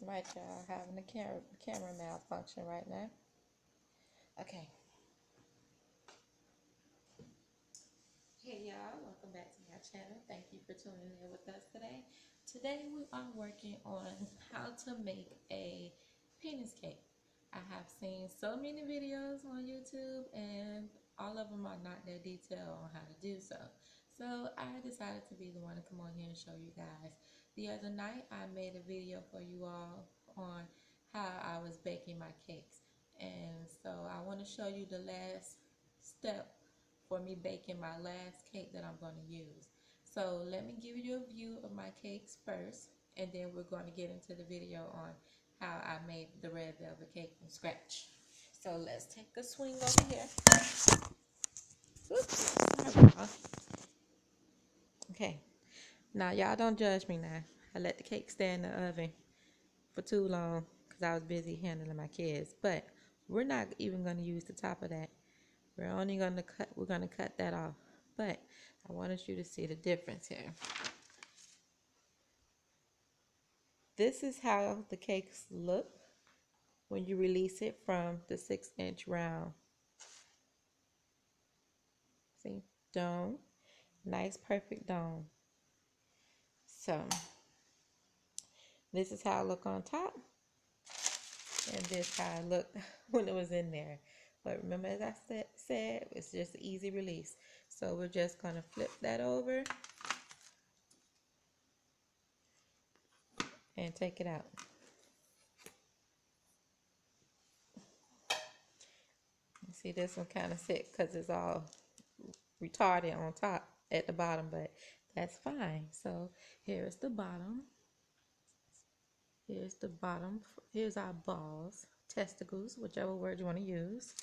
Right, y'all, having a camera malfunction right now. Okay. Hey y'all, welcome back to my channel. Thank you for tuning in with us today. Today we are working on how to make a penis cake. I have seen so many videos on YouTube and all of them are not that detailed on how to do so. So I decided to be the one to come on here and show you guys. The other night I made a video for you all on how I was baking my cakes. And so I want to show you the last step for me baking my last cake that I'm going to use. So let me give you a view of my cakes first, and then we're going to get into the video on how I made the red velvet cake from scratch. So let's take a swing over here. Oops, sorry, y'all. Okay, now y'all don't judge me now. I let the cake stay in the oven for too long because I was busy handling my kids. But we're not even going to use the top of that. We're going to cut that off. But I wanted you to see the difference here. This is how the cakes look when you release it from the 6-inch round. See, dome, nice perfect dome. So this is how it look on top, and this how it looked when it was in there. But remember, as I said, it's just an easy release. So we're just gonna flip that over and take it out. You see, this one kind of sick because it's all retarded on top at the bottom, but that's fine. So here's the bottom. Here's the bottom. Here's our balls, testicles, whichever word you want to use.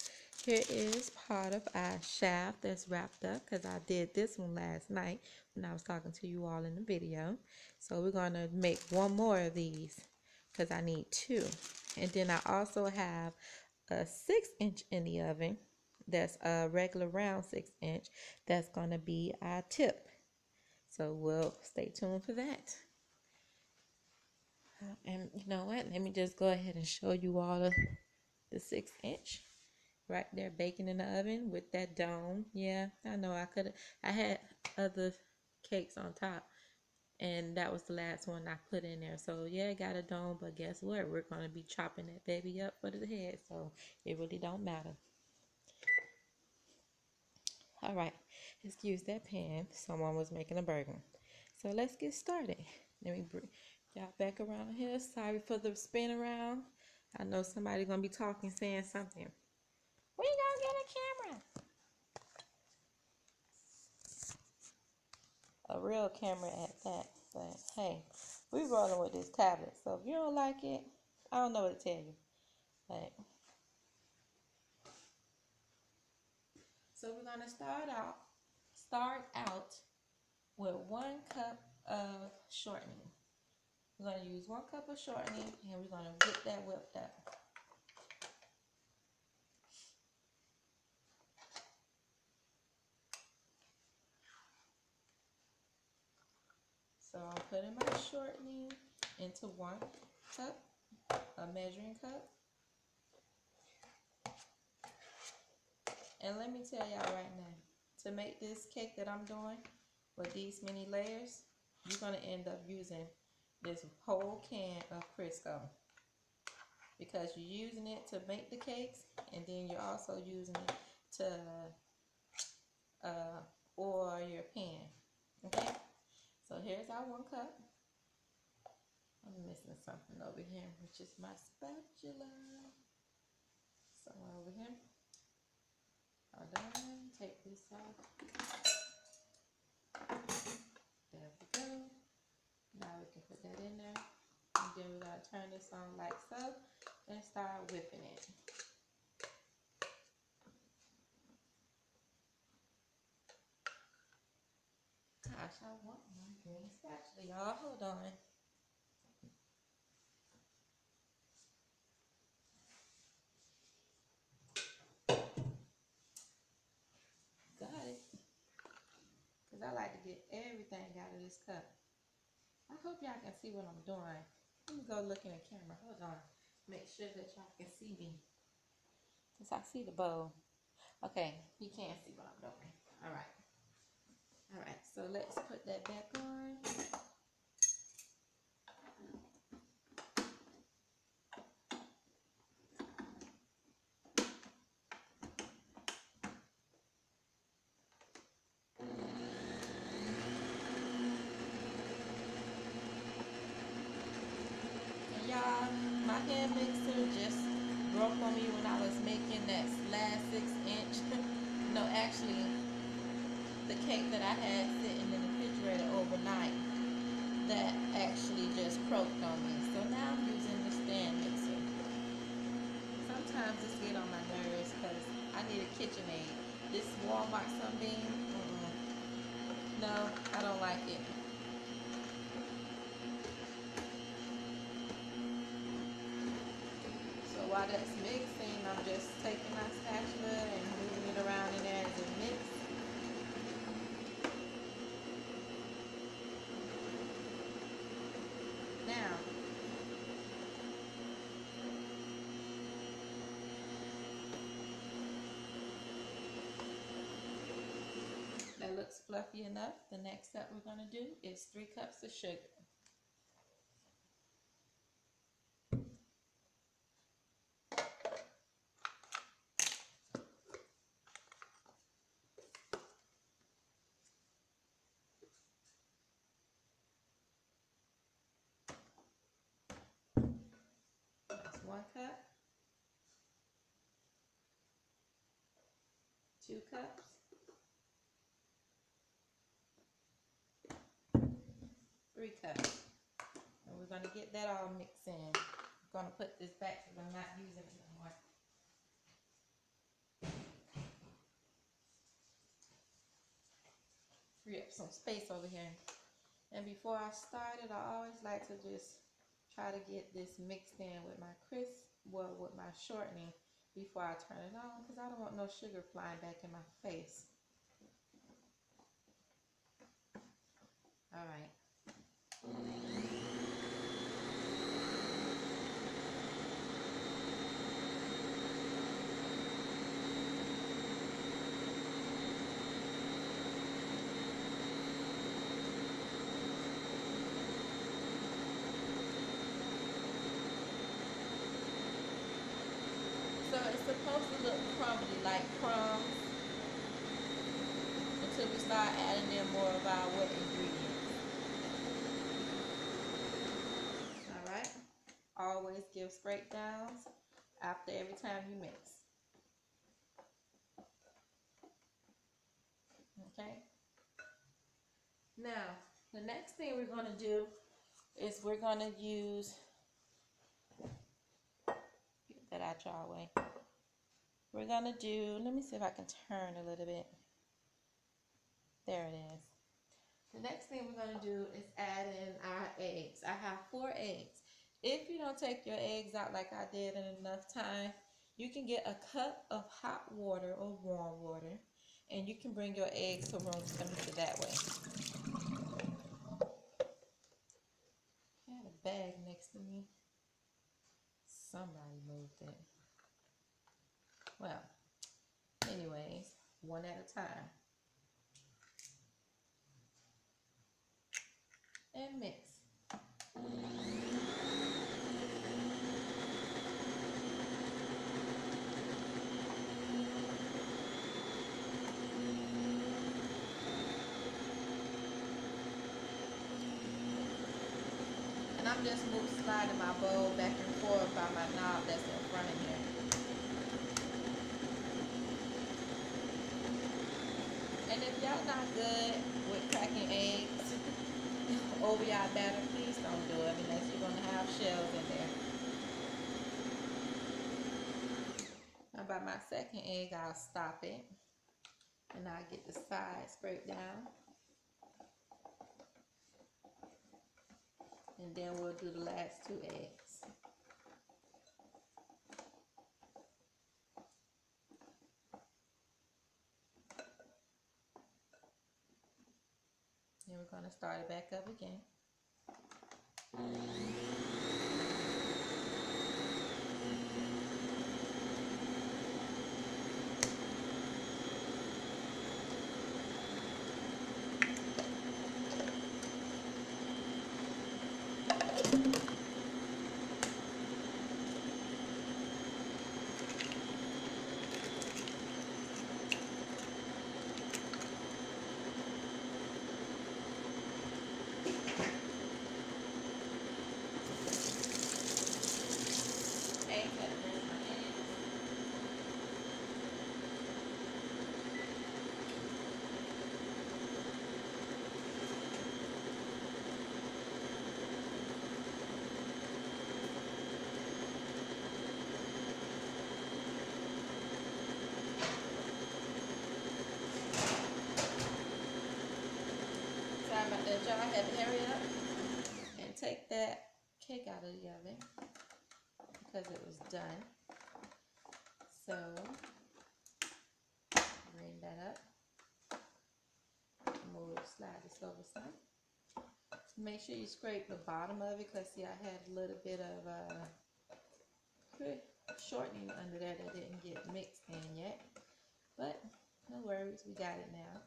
Here is part of our shaft that's wrapped up because I did this one last night when I was talking to you all in the video. So we're going to make one more of these because I need two. And then I also have a 6-inch in the oven. That's a regular round 6-inch. That's going to be our tip. So we'll stay tuned for that. And you know what? Let me just go ahead and show you all the 6-inch right there baking in the oven with that dome. Yeah, I know I had other cakes on top, and that was the last one I put in there. So yeah, it got a dome, but guess what? We're gonna be chopping that baby up for the head, so it really don't matter. All right, excuse that pan. Someone was making a burger. So let's get started. Let me bring y'all back around here. Sorry for the spin around. I know somebody's gonna be talking, saying something. We gonna get a camera. A real camera at that. But hey, we rolling with this tablet. So if you don't like it, I don't know what to tell you. But so we're gonna start out with 1 cup of shortening. We're going to use 1 cup of shortening, and we're going to get that whipped up. So I'm putting my shortening into 1 cup, a measuring cup. And let me tell y'all right now, to make this cake that I'm doing with these many layers, you're going to end up using this whole can of Crisco. Because you're using it to make the cakes, and then you're also using it to oil your pan. Okay? So here's our 1 cup. I'm missing something over here, which is my spatula. Somewhere over here. All done. Take this off. There we go. Now we can put that in there. And then we're going to turn this on like so and start whipping it. Gosh, I want my green spatula, y'all. Hold on. Got it. Because I like to get everything out of this cup. I hope y'all can see what I'm doing. Let me go look in the camera. Hold on. Make sure that y'all can see me. Cause I see the bowl. Okay, you can't see what I'm doing. All right. All right, so let's put that back on. Y'all, my hand mixer just broke on me when I was making that last 6-inch. No, actually, the cake that I had sitting in the refrigerator overnight, that actually just croaked on me. So now I'm using the stand mixer. Sometimes this get on my nerves because I need a KitchenAid. This Walmart Sunbeam, no, I don't like it. So while that's mixing, I'm just taking my spatula and moving it around in there as it mixes. Now, that looks fluffy enough. The next step we're going to do is 3 cups of sugar. That's 1 cup, 2 cups, 3 cups. And we're going to get that all mixed in. I'm going to put this back because I'm not using it anymore. Free up some space over here. And before I start it, I always like to just try to get this mixed in with my with my shortening before I turn it on, because I don't want no sugar flying back in my face. All right. So it's supposed to look crumbly, like crumbs, until we start adding in more of our wet ingredients. All right. Always give scrape downs after every time you mix. Okay. Now, the next thing we're going to do is we're going to use, get that out y'all way. We're going to do, let me see if I can turn a little bit. There it is. The next thing we're going to do is add in our eggs. I have 4 eggs. If you don't take your eggs out like I did in enough time, you can get a cup of hot water or warm water, and you can bring your eggs to room temperature that way. I had a bag next to me. Somebody moved it. Well, anyways, one at a time. And mix. And I'm just sliding my bowl back and forth by my knob that's in front of here. And if y'all not good with cracking eggs over y'all batter, please don't do it unless you're going to have shells in there. Now by my second egg, I'll stop it. And I'll get the side scraped down. And then we'll do the last 2 eggs. Then we're going to start it back up again. y'all had to hurry up and take that cake out of the oven because it was done. So bring that up. Move, slide this over some. Make sure you scrape the bottom of it because see I had a little bit of shortening under there that didn't get mixed in yet. But no worries, we got it now.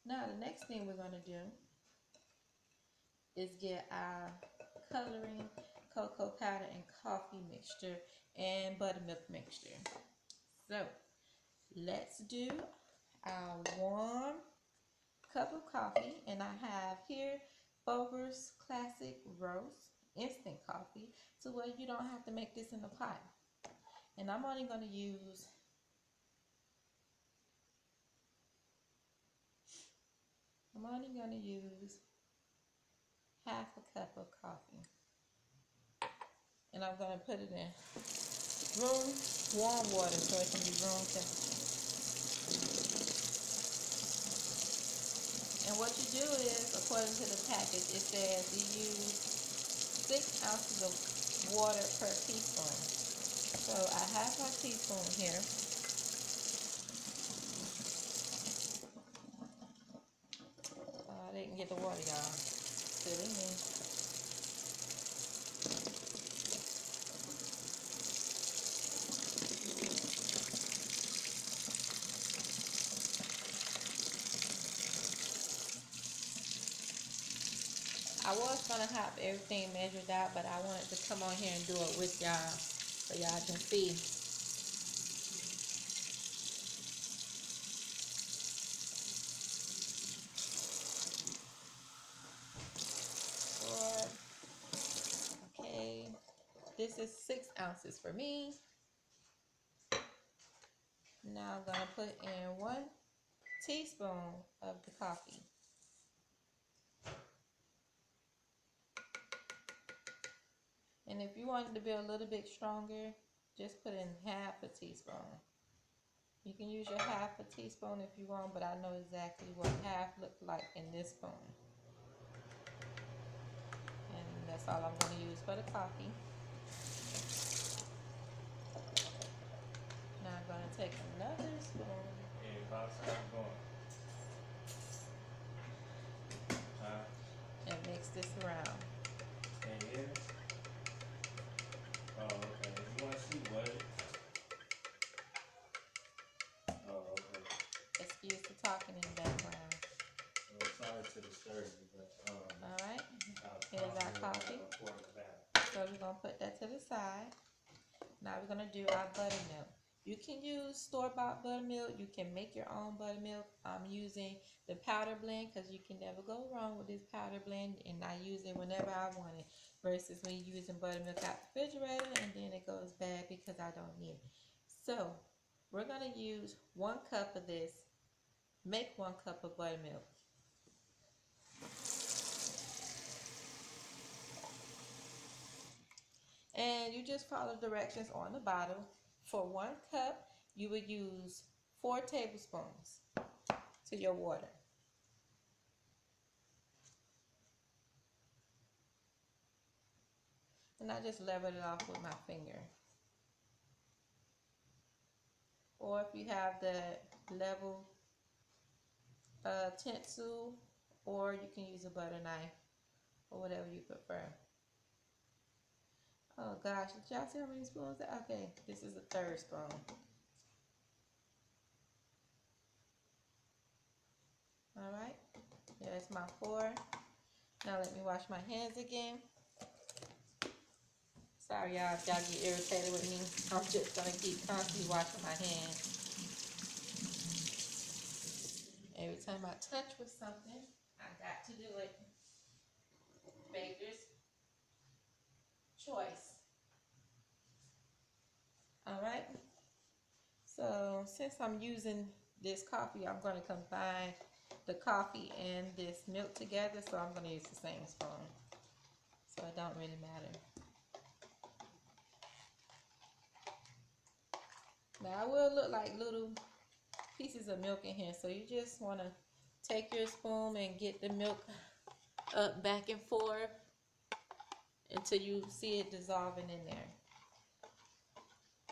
Now the next thing we're going to do is get our coloring, cocoa powder, and coffee mixture and buttermilk mixture. So let's do our warm cup of coffee, and I have here Folgers Classic Roast instant coffee, so where you don't have to make this in a pot. And I'm only going to use half a cup of coffee, and I'm going to put it in warm water so it can be room temperature. And what you do is, according to the package, it says you use 6 ounces of water per teaspoon. So I have my teaspoon here. I didn't get the water, y'all. Silly me. I was going to have everything measured out, but I wanted to come on here and do it with y'all so y'all can see. Okay, this is 6 ounces for me. Now I'm going to put in 1 teaspoon of the coffee. And if you want it to be a little bit stronger, just put in half a teaspoon. You can use your half a teaspoon if you want, but I know exactly what half looked like in this spoon. And that's all I'm going to use for the coffee. Now I'm going to take another spoon. And mix this around. Oh, okay. You want to see what? Oh, okay. Excuse the talking in the background. Well, sorry to disturb you, but alright. Here's our coffee. So we're going to put that to the side. Now we're going to do our buttermilk. You can use store-bought buttermilk. You can make your own buttermilk. I'm using the powder blend because you can never go wrong with this powder blend, and I use it whenever I want it versus me using buttermilk out the refrigerator and then it goes bad because I don't need it. So we're going to use 1 cup of this. Make 1 cup of buttermilk. And you just follow directions on the bottle. For 1 cup, you would use 4 tablespoons to your water. And I just level it off with my finger. Or if you have the level tinsel, or you can use a butter knife, or whatever you prefer. Oh gosh, did y'all see how many spoons? Okay, this is the 3rd spoon. Alright, there's my 4. Now let me wash my hands again. Sorry y'all if y'all get irritated with me. I'm just going to keep constantly washing my hands. Every time I touch with something, I got to do it. Baker's choice. Alright. So since I'm using this coffee, I'm going to combine the coffee and this milk together. So I'm going to use the same spoon. So it don't really matter. Now I will look like little pieces of milk in here. So you just want to take your spoon and get the milk up back and forth until you see it dissolving in there.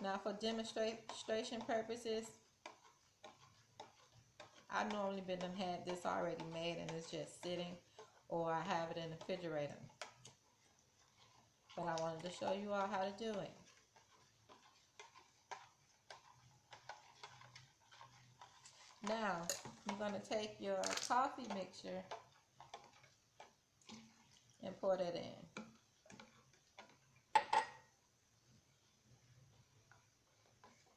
Now for demonstration purposes, I normally been had this already made and it's just sitting, or I have it in the refrigerator. But I wanted to show you all how to do it. Now, you're going to take your coffee mixture and pour that in.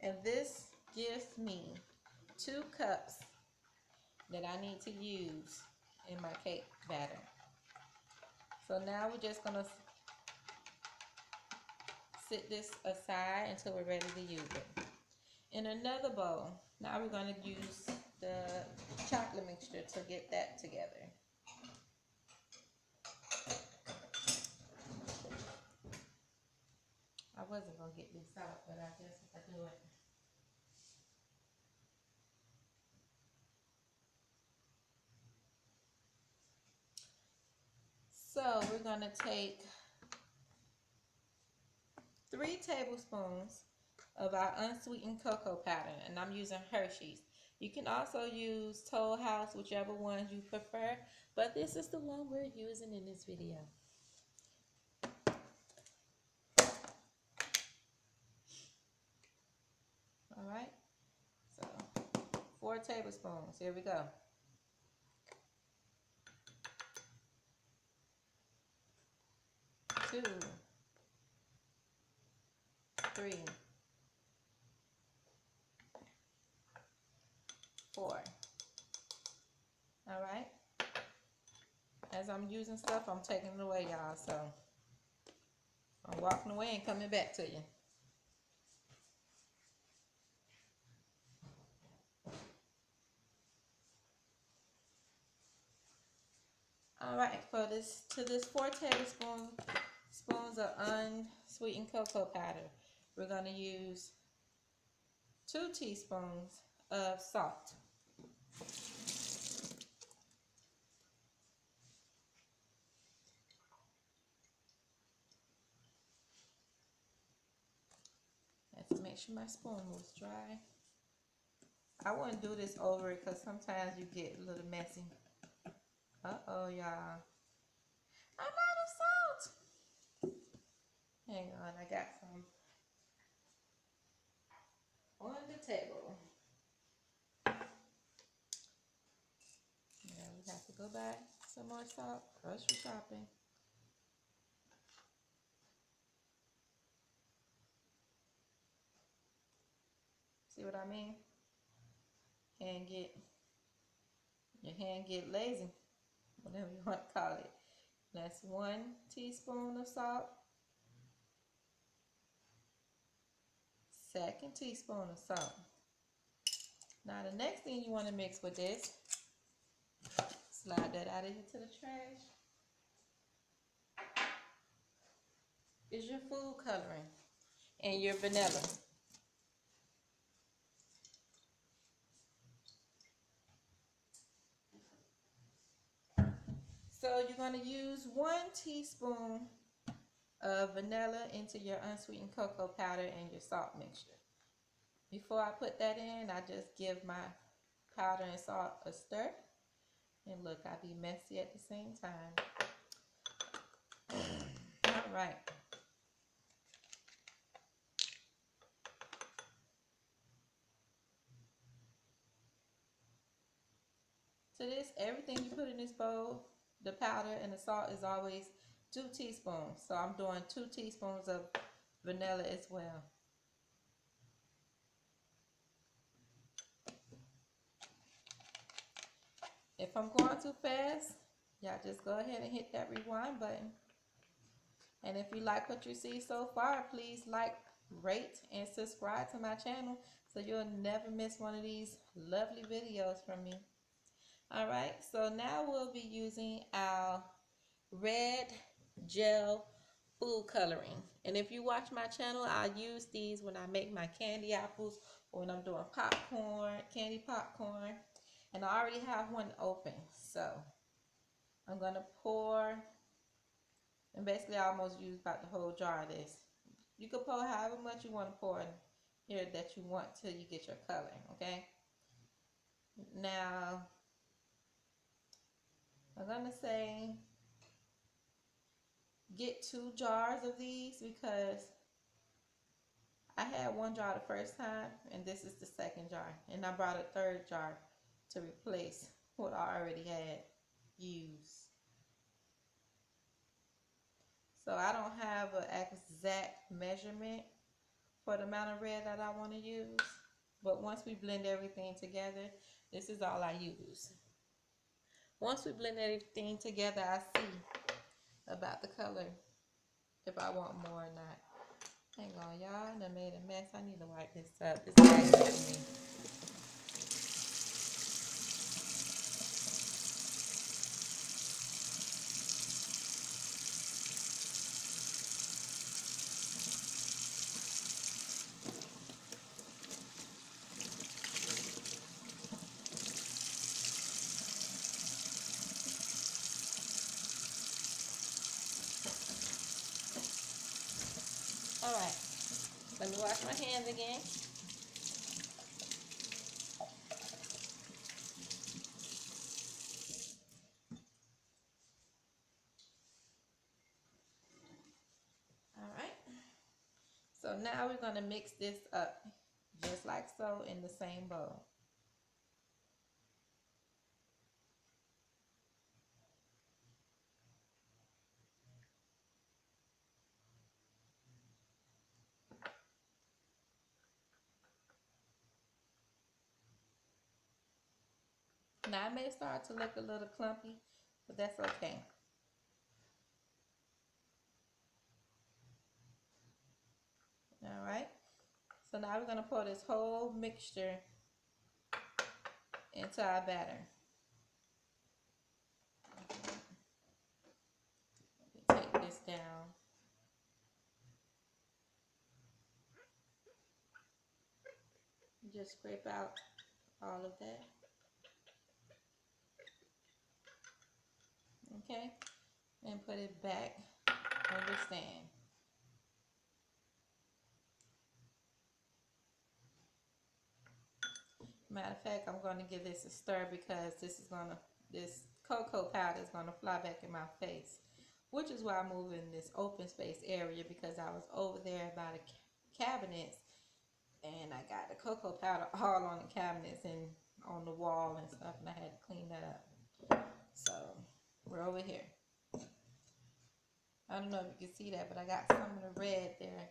And this gives me 2 cups that I need to use in my cake batter. So now we're just going to sit this aside until we're ready to use it. In another bowl, now we're going to use the chocolate mixture to get that together. I wasn't going to get this out, but I guess I do it. So we're going to take 3 tablespoons of our unsweetened cocoa powder, and I'm using Hershey's. You can also use Toll House, whichever ones you prefer, but this is the one we're using in this video. Alright, so 4 tablespoons, here we go. 2, 3, 4. Alright, as I'm using stuff, I'm taking it away, y'all, so I'm walking away and coming back to you. Alright, for this 4 tablespoons of unsweetened cocoa powder, we're going to use 2 teaspoons of salt. I have to make sure my spoon was dry. I wouldn't do this over it because sometimes you get a little messy. Uh-oh, y'all. I'm out of salt. Hang on, I got some on the table. Yeah, we have to go buy some more salt. Grocery shopping. See what I mean? Your hand get lazy, whatever you want to call it. That's 1 teaspoon of salt. 2nd teaspoon of salt. Now the next thing you want to mix with this, slide that out of here to the trash, is your food coloring and your vanilla. So you're going to use 1 teaspoon of vanilla into your unsweetened cocoa powder and your salt mixture. Before I put that in, I just give my powder and salt a stir. And look, I be messy at the same time. All right. To this, everything you put in this bowl, the powder and the salt is always 2 teaspoons. So I'm doing 2 teaspoons of vanilla as well. If I'm going too fast, y'all just go ahead and hit that rewind button. And if you like what you see so far, please like, rate, and subscribe to my channel so you'll never miss one of these lovely videos from me. Alright, so now we'll be using our red gel food coloring. And if you watch my channel, I use these when I make my candy apples or when I'm doing popcorn, candy popcorn. And I already have one open, so I'm gonna pour, and basically I almost use about the whole jar of this. You can pour however much you want to pour in here that you want till you get your color, okay? Now, I'm gonna say get 2 jars of these because I had 1 jar the first time and this is the second jar. And I brought a 3rd jar to replace what I already had used. So I don't have an exact measurement for the amount of red that I want to use. But once we blend everything together, this is all I use. Once we blend everything together, I see about the color, if I want more or not. Hang on, y'all. I done made a mess. I need to wipe this up. This bag is me. Alright, let me wash my hands again. Alright, so now we're going to mix this up just like so in the same bowl. Now it may start to look a little clumpy, but that's okay. Alright, so now we're going to pour this whole mixture into our batter. Take this down. Just scrape out all of that. Okay, and put it back on the stand. Matter of fact, I'm going to give this a stir because this cocoa powder is going to fly back in my face, which is why I moved in this open space area, because I was over there by the cabinets and I got the cocoa powder all on the cabinets and on the wall and stuff, and I had to clean that up. So we're over here. I don't know if you can see that, but I got some of the red there.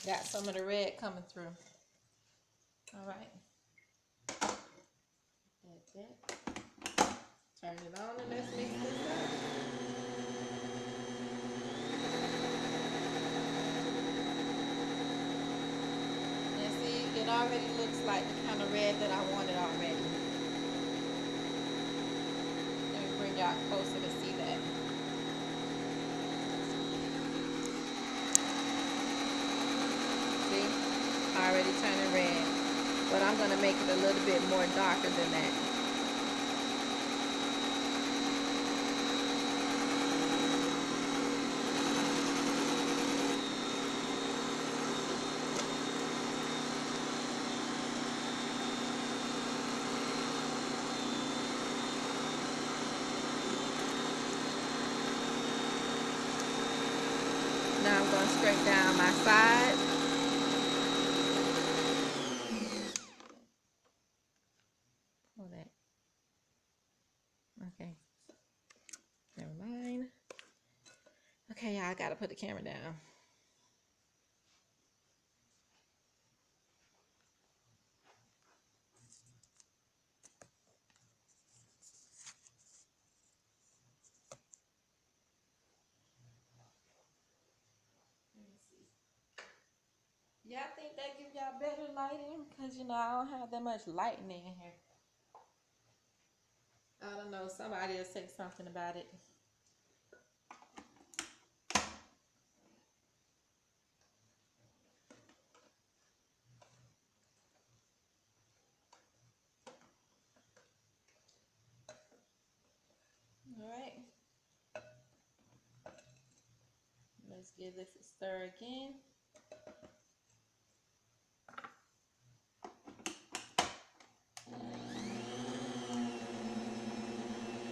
Got some of the red coming through. All right. That's it. Turn it on and let's mix this up. And see, it already looks like the kind of red that I wanted already. Let me bring y'all closer to see that. See? Already turning red. But I'm going to make it a little bit more darker than that. Now I'm going to scrape down my sides. Hold that. Okay. Never mind. Okay, y'all, I got to put the camera down. Y'all think that give y'all better lighting? Because, you know, I don't have that much lighting in here. I don't know. Somebody will say something about it. give this a stir again.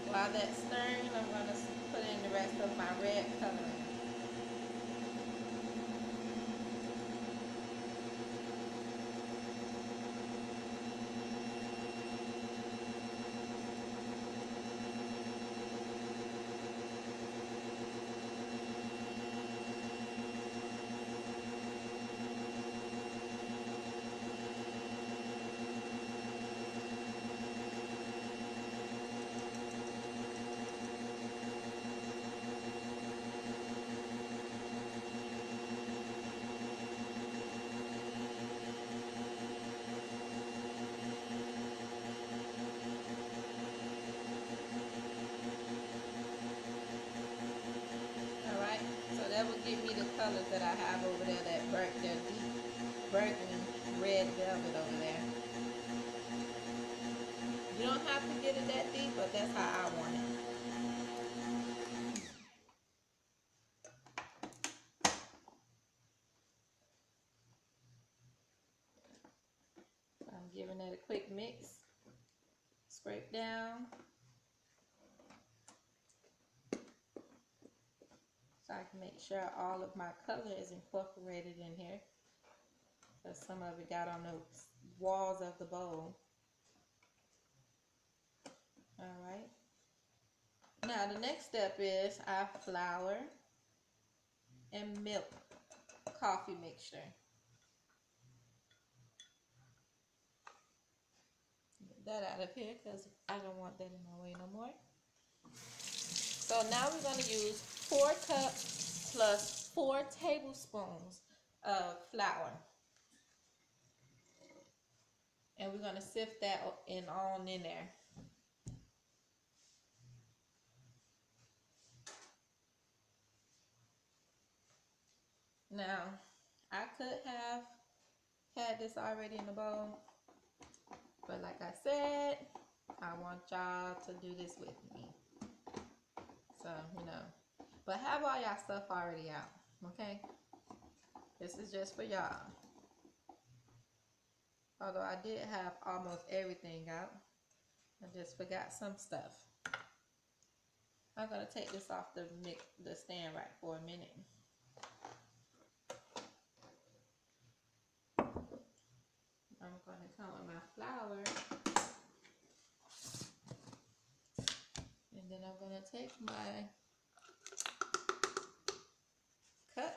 While that's stirring, I'm going to put in the rest of my red coloring. That will give me the colors that I have over there, that deep burgundy red velvet over there. You don't have to get it that deep, but that's how I want it. I'm giving that a quick mix. Scrape down. So I can make sure all of my color is incorporated in here. Because some of it got on the walls of the bowl. Alright. Now the next step is our flour and milk coffee mixture. Get that out of here because I don't want that in my way no more. So now we're going to use 4 cups plus 4 tablespoons of flour. And we're going to sift that on in there. Now, I could have had this already in the bowl, but like I said, I want y'all to do this with me. So, you know, but have all y'all stuff already out, okay? This is just for y'all. Although I did have almost everything out, I just forgot some stuff. I'm gonna take this off the stand rack for a minute. I'm gonna come with my flour, and then I'm gonna take my cup.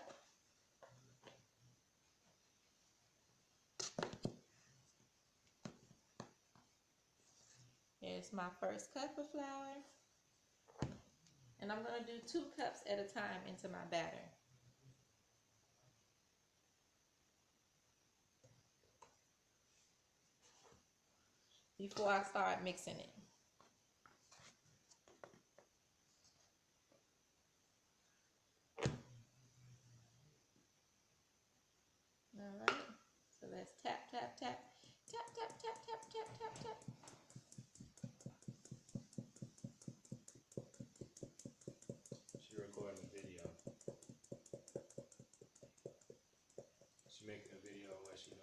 Here's my first cup of flour. And I'm going to do 2 cups at a time into my batter. Before I start mixing it. Alright, so let's tap, tap, tap, tap, tap, tap, tap, tap, tap, tap. She recording a video. She making a video of what she doing.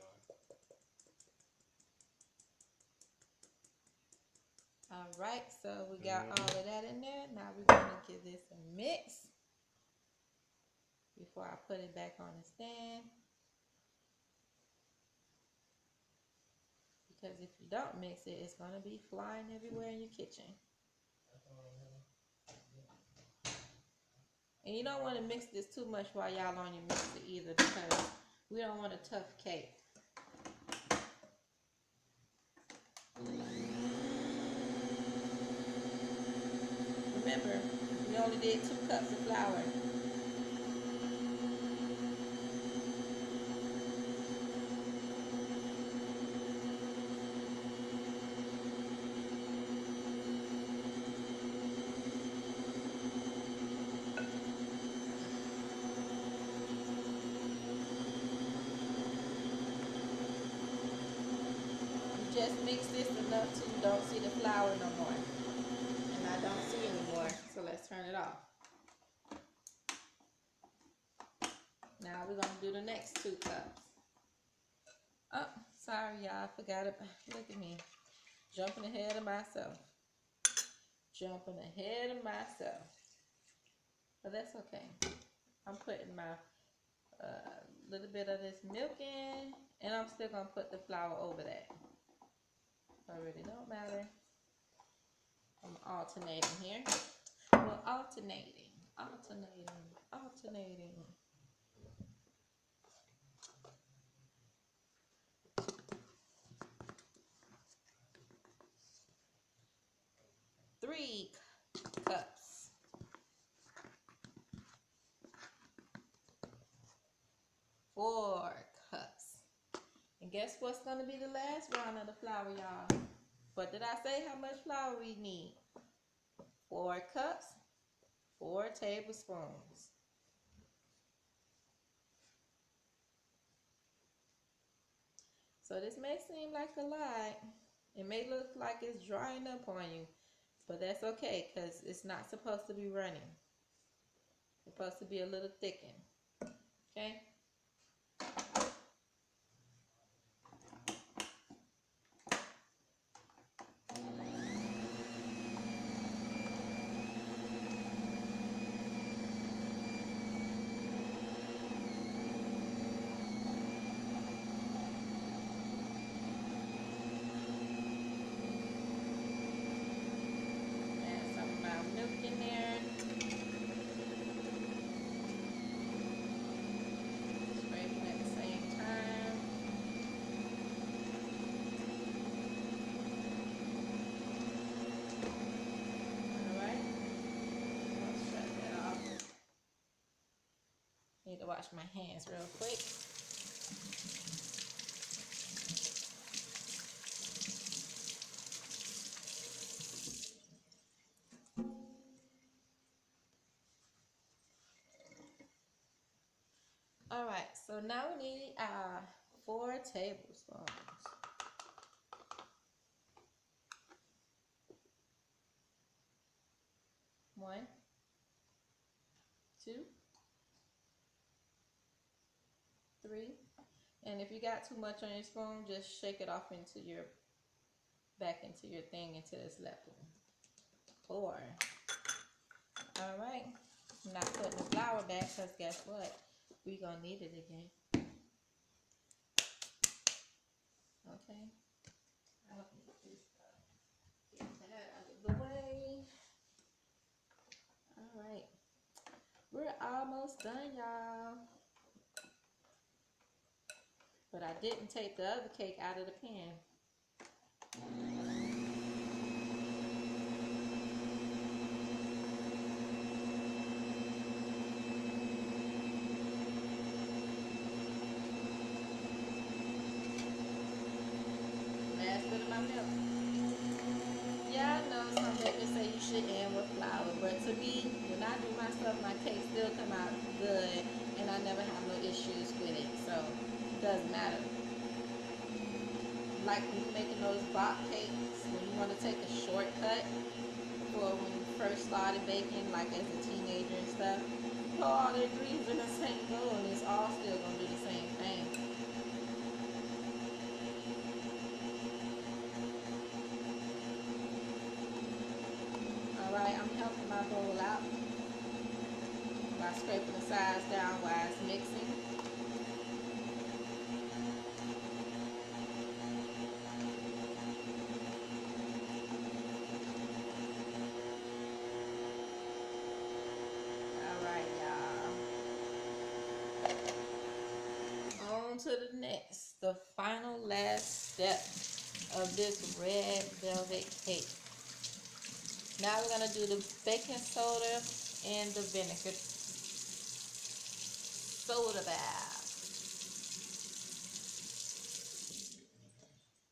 Alright, so we got all of that in there. Now we're going to give this a mix before I put it back on the stand. Because if you don't mix it, it's going to be flying everywhere in your kitchen. And you don't want to mix this too much while y'all on your mixer either, because we don't want a tough cake. Remember, we only did 2 cups of flour. Just mix this enough till you don't see the flour no more. And I don't see anymore, so let's turn it off. Now we're gonna do the next 2 cups. Oh, sorry y'all, I forgot it. Look at me, jumping ahead of myself. Jumping ahead of myself. But that's okay. I'm putting my little bit of this milk in, and I'm still gonna put the flour over that. It really don't matter. I'm alternating here. We're alternating. 3 cups. 4 cups. And guess what's gonna be the last round of the flour, y'all? What did I say how much flour we need? 4 cups, 4 tablespoons. So this may seem like a lot. It may look like it's drying up on you, but that's okay because it's not supposed to be running. It's supposed to be a little thickened. Okay? Add some of my milk in there. Scraping at the same time. Alright. Let's shut that off. Need to wash my hands real quick. Alright, so now we need 4 tablespoons. 1, 2, 3. And if you got too much on your spoon, just shake it off back into your thing until it's left. 4. Alright. I'm not putting the flour back because guess what? We're going to need it again. Okay. I'll get that out of the way. Alright. We're almost done, y'all. But I didn't take the other cake out of the pan. Last bit of my milk. Yeah, I know some bakers say you should end with flour, but to me, when I do my stuff, my cakes still come out good, and I never have no issues with it, so it doesn't matter. Like when you're making those bop cakes, when you want to take a shortcut for when you first started baking, like as a teenager and stuff, put all the ingredients in the same bowl, and it's all still going to do the same thing. Alright, I'm helping my bowl out by scraping the sides down while it's mixing. Alright, y'all. On to the next, the final last step of this red velvet cake. Now we're going to do the baking soda and the vinegar soda bath.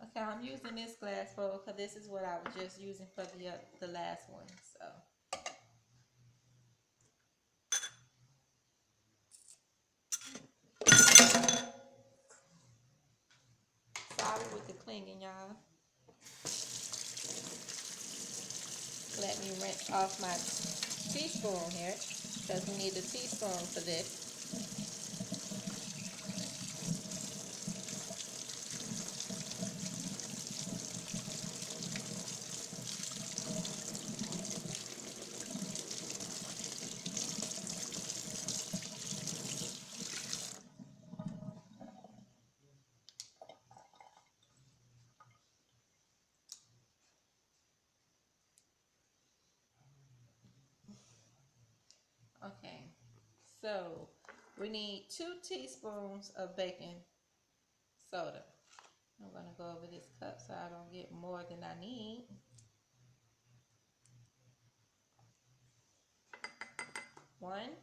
Okay, I'm using this glass bowl because this is what I was just using for the last one. So. Sorry with the clinging, y'all. Let me rinse off my teaspoon here because we need a teaspoon for this. So we need 2 teaspoons of baking soda. I'm gonna go over this cup so I don't get more than I need. One.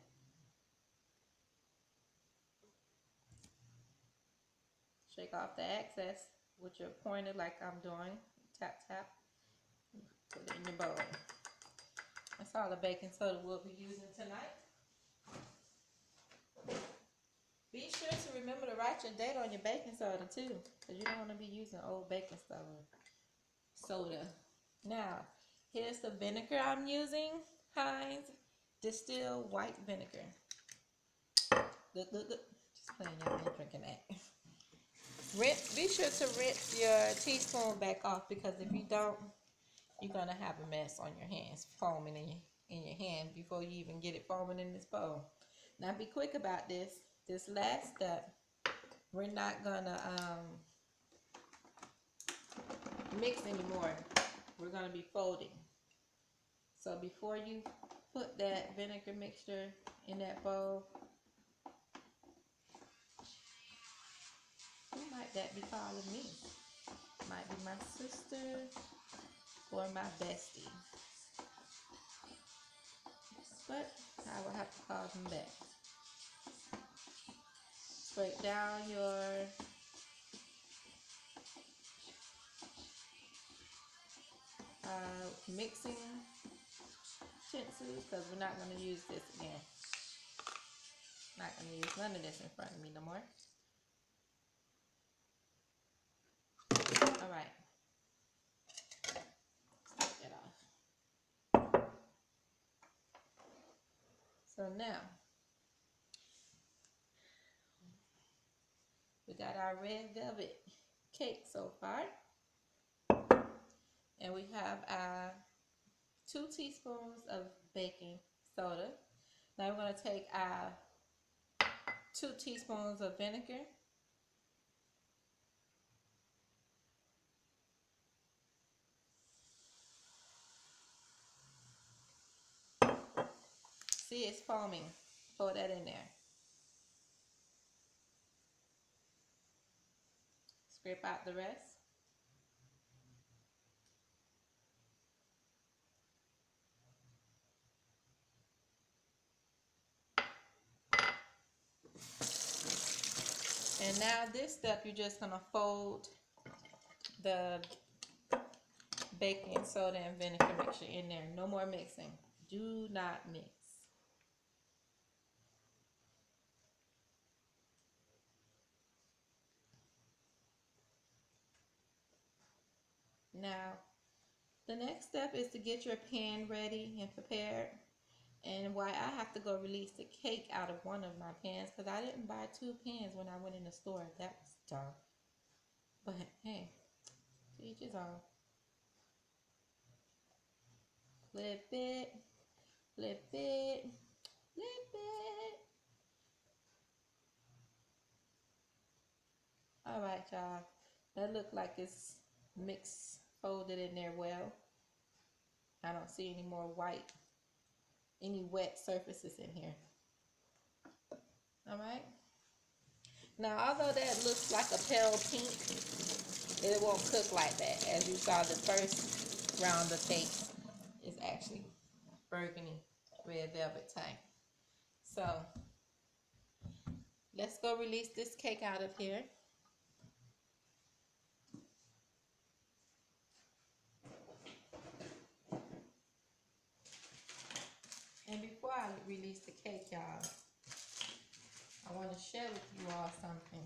Shake off the excess with your pointer like I'm doing. Tap, tap. Put it in your bowl. That's all the baking soda we'll be using tonight. Be sure to remember to write your date on your baking soda too, because you don't want to be using old baking soda. Now, here's the vinegar I'm using. Heinz distilled white vinegar. Look. Just playing, y'all ain't drinking that. Be sure to rinse your teaspoon back off, because if you don't, you're gonna have a mess on your hands, foaming in your hand before you even get it foaming in this bowl. Now be quick about this. This last step, we're not gonna mix anymore. We're gonna be folding. So before you put that vinegar mixture in that bowl, who might that be calling me? Might be my sister or my bestie. But I will have to call them back. Scrape down your mixing utensils, because we're not going to use this again. Not going to use none of this in front of me no more. Alright. Take that off. So now, we got our red velvet cake so far. And we have our 2 teaspoons of baking soda. Now we're going to take our 2 teaspoons of vinegar. See, it's foaming. Pour that in there. Scrape out the rest. And now this step, you're just going to fold the baking soda and vinegar mixture in there. No more mixing. Do not mix. Now, the next step is to get your pan ready and prepared. And why I have to go release the cake out of one of my pans, because I didn't buy 2 pans when I went in the store. That was dumb. But hey, to each his own. Flip it, flip it, flip it. Alright, y'all. That look like it's mixed, folded in there well. I don't see any more white, any wet surfaces in here. Alright. Now, although that looks like a pale pink, it won't cook like that. As you saw, the first round of cake is actually burgundy red velvet type. So, let's go release this cake out of here. And before I release the cake, y'all, I want to share with you all something.